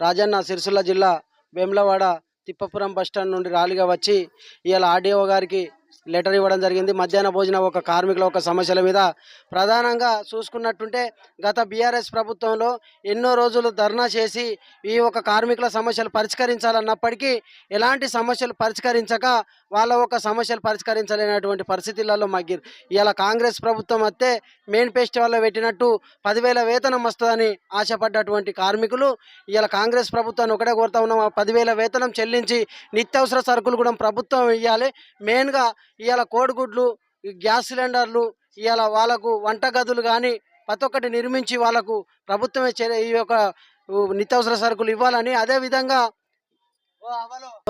రాజన్న సిరిసిల్ల జిల్లా వేములవాడ తిప్పపురం బస్టాండ్ నుండి ర్యాలీగా వచ్చి ఇవాళ ఆర్డీఓ గారికి లెటర్ ఇవ్వడం జరిగింది. మధ్యాహ్న భోజనం ఒక కార్మికుల ఒక సమస్యల మీద ప్రధానంగా చూసుకున్నట్టుంటే గత బీఆర్ఎస్ ప్రభుత్వంలో ఎన్నో రోజులు ధర్నా చేసి ఈ ఒక కార్మికుల సమస్యలు పరిష్కరించాలన్నప్పటికీ ఎలాంటి సమస్యలు పరిష్కరించక వాళ్ళ ఒక సమస్యలు పరిష్కరించలేనటువంటి పరిస్థితులలో మగ్గిరు. ఇవాళ కాంగ్రెస్ ప్రభుత్వం వస్తే మెయిన్ ఫెస్టివల్లో పెట్టినట్టు 10,000 వేతనం వస్తుందని ఆశపడ్డటువంటి కార్మికులు ఇవాళ కాంగ్రెస్ ప్రభుత్వాన్ని ఒకటే కోరుతా ఉన్నాం, 10,000 వేతనం చెల్లించి నిత్యావసర సరుకులు కూడా ప్రభుత్వం ఇవ్వాలి. మెయిన్గా ఇవాళ కోడిగుడ్లు, గ్యాస్ సిలిండర్లు, ఇవాళ వాళ్ళకు వంటగదులు కానీ ప్రతి ఒక్కటి నిర్మించి వాళ్ళకు ప్రభుత్వమే ఈ యొక్క నిత్యావసర సరుకులు ఇవ్వాలని, అదేవిధంగా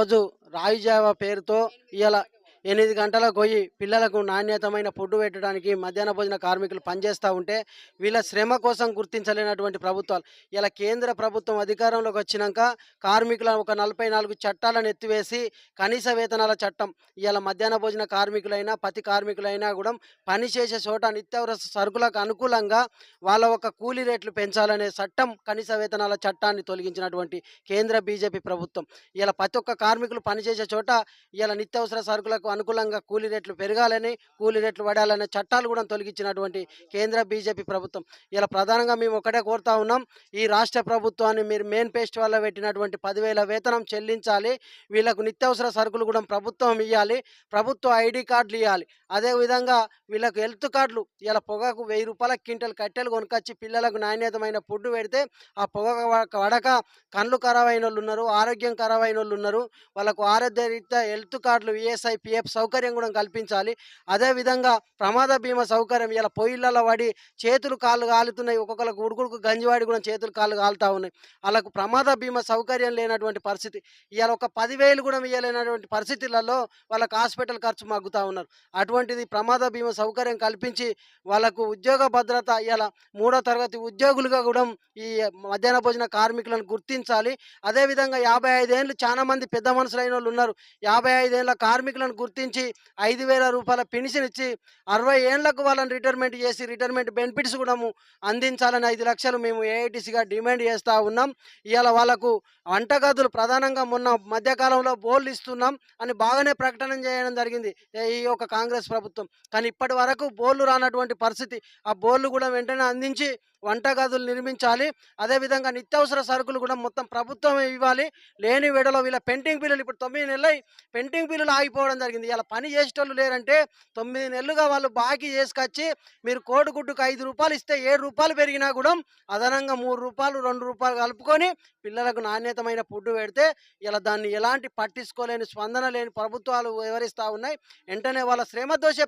రోజు రాయి జావా పేరుతో ఇవాళ 8 గంటలకు పోయి పిల్లలకు నాణ్యతమైన ఫుడ్ పెట్టడానికి మధ్యాహ్న భోజన కార్మికులు పనిచేస్తూ ఉంటే వీళ్ళ శ్రమ కోసం గుర్తించలేనటువంటి ప్రభుత్వాలు. ఇలా కేంద్ర ప్రభుత్వం అధికారంలోకి వచ్చినాక కార్మికుల ఒక 44 చట్టాలను ఎత్తివేసి కనీస వేతనాల చట్టం, ఇలా మధ్యాహ్న భోజన కార్మికులైనా ప్రతి కార్మికులైనా కూడా పని చేసే చోట నిత్యావసర సరుకులకు అనుకూలంగా వాళ్ళ ఒక కూలీ రేట్లు పెంచాలనే చట్టం, కనీస వేతనాల చట్టాన్ని తొలగించినటువంటి కేంద్ర బీజేపీ ప్రభుత్వం. ఇలా ప్రతి ఒక్క కార్మికులు పనిచేసే చోట ఇలా నిత్యావసర సరుకులకు అనుకూలంగా కూలీ రేట్లు పెరగాలని, కూలీ రేట్లు పడాలనే చట్టాలు కూడా తొలగించినటువంటి కేంద్ర బీజేపీ ప్రభుత్వం. ఇలా ప్రధానంగా మేము ఒకటే కోరుతా ఉన్నాం, ఈ రాష్ట్ర ప్రభుత్వాన్ని మీరు మెయిన్ ఫెస్టివల్లో పెట్టినటువంటి 10,000 వేతనం చెల్లించాలి. వీళ్ళకు నిత్యావసర సరుకులు కూడా ప్రభుత్వం ఇవ్వాలి, ప్రభుత్వ ఐడి కార్డులు ఇవ్వాలి. అదేవిధంగా వీళ్ళకు హెల్త్ కార్డులు, ఇలా పొగకు 1,000 రూపాయల క్వింటల్ కట్టెలు కొనుకొచ్చి పిల్లలకు నాణ్యతమైన ఫుడ్ పెడితే ఆ పొగ వడక కళ్ళు ఖరాబ్ అయిన వాళ్ళు ఉన్నారు, ఆరోగ్యం ఖరాబ్ అయిన వాళ్ళు ఉన్నారు. వాళ్ళకు ఆరోగ్య రీత్యా హెల్త్ కార్డులు, ఈఎస్ఐ, పిఎఫ్ సౌకర్యం కూడా కల్పించాలి. అదేవిధంగా ప్రమాద బీమా సౌకర్యం, ఇలా పొయ్యిళ్ళలో పడి చేతులు కాళ్ళు కాలుతున్నాయి, ఒక్కొక్కరికి ఉడుకుడుకు గంజివాడి కూడా చేతులు కాళ్ళు కాలుతూ ఉన్నాయి. వాళ్ళకు ప్రమాద బీమా సౌకర్యం లేనటువంటి పరిస్థితి. ఇవాళ ఒక 10,000 కూడా ఇవ్వలేనటువంటి పరిస్థితులలో వాళ్ళకు హాస్పిటల్ ఖర్చు మగ్గుతూ ఉన్నారు. అటువంటిది ప్రమాద బీమా సౌకర్యం కల్పించి వాళ్ళకు ఉద్యోగ భద్రత, ఇలా 3వ తరగతి ఉద్యోగులుగా కూడా ఈ మధ్యాహ్న భోజన కార్మికులను గుర్తించాలి. అదేవిధంగా 55 ఏళ్ళు చాలా మంది పెద్ద మనుషులైన వాళ్ళు ఉన్నారు. 55 ఏళ్ళ కార్మికులను గుర్తించి 5,000 రూపాయల పెన్షన్ ఇచ్చి 60 ఏళ్లకు వాళ్ళని రిటైర్మెంట్ చేసి రిటైర్మెంట్ బెనిఫిట్స్ కూడా అందించాలని 5 లక్షలు మేము ఏఐటీసీగా డిమాండ్ చేస్తూ ఉన్నాం. ఇవాళ వాళ్ళకు వంటగదులు ప్రధానంగా మొన్న మధ్యకాలంలో బోర్లు ఇస్తున్నాం అని బాగానే ప్రకటన చేయడం జరిగింది ఈ యొక్క కాంగ్రెస్ ప్రభుత్వం. కానీ ఇప్పటి వరకు బోర్లు రానటువంటి పరిస్థితి. ఆ బోర్లు కూడా వెంటనే అందించి వంటగదులు నిర్మించాలి. అదేవిధంగా నిత్యావసర సరుకులు కూడా మొత్తం ప్రభుత్వమే ఇవ్వాలి. లేని వేడలో వీళ్ళ పెండింగ్ బిల్లులు ఇప్పుడు 9 నెలలు పెండింగ్ బిల్లులు ఆగిపోవడం జరిగింది. ఇలా పని చేసేటోళ్ళు లేరంటే 9 నెలలుగా వాళ్ళు బాకీ చేసుకొచ్చి మీరు కోడిగుడ్డుకు 5 రూపాయలు ఇస్తే 7 రూపాయలు పెరిగినా కూడా అదనంగా 3 రూపాయలు 2 రూపాయలు కలుపుకొని పిల్లలకు నాణ్యతమైన ఫుడ్ పెడితే ఇలా దాన్ని ఎలాంటి పట్టించుకోలేని, స్పందన లేని ప్రభుత్వాలు వివరిస్తూ ఉన్నాయి. వెంటనే వాళ్ళ శ్రమ దోషే